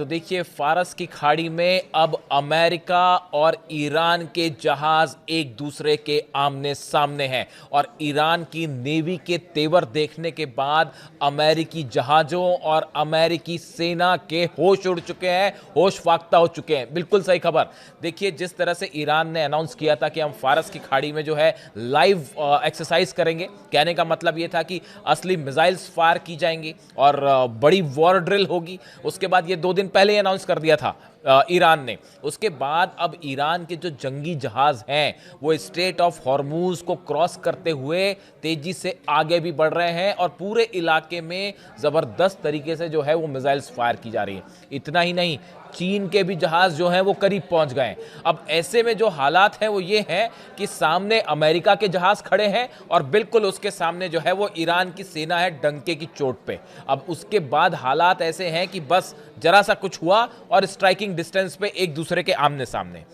तो देखिए, फारस की खाड़ी में अब अमेरिका और ईरान के जहाज एक दूसरे के आमने सामने हैं और ईरान की नेवी के तेवर देखने के बाद अमेरिकी जहाजों और अमेरिकी सेना के होश उड़ चुके हैं, होश फाख्ता हो चुके हैं। बिल्कुल सही खबर। देखिए, जिस तरह से ईरान ने अनाउंस किया था कि हम फारस की खाड़ी में जो है लाइव एक्सरसाइज करेंगे, कहने का मतलब यह था कि असली मिसाइल्स फायर की जाएंगी और बड़ी वॉर ड्रिल होगी। उसके बाद ये 2 दिन पहले ही अनाउंस कर दिया था ईरान ने। उसके बाद अब ईरान के जो जंगी जहाज हैं वो स्ट्रेट ऑफ हॉर्मूज को क्रॉस करते हुए तेजी से आगे भी बढ़ रहे हैं और पूरे इलाके में जबरदस्त तरीके से जो है वो मिसाइल्स फायर की जा रही है। इतना ही नहीं, चीन के भी जहाज जो हैं वो करीब पहुंच गए। अब ऐसे में जो हालात हैं वो ये हैं कि सामने अमेरिका के जहाज खड़े हैं और बिल्कुल उसके सामने जो है वो ईरान की सेना है डंके की चोट पे। अब उसके बाद हालात ऐसे हैं कि बस जरा सा कुछ हुआ और स्ट्राइकिंग डिस्टेंस पे एक दूसरे के आमने सामने।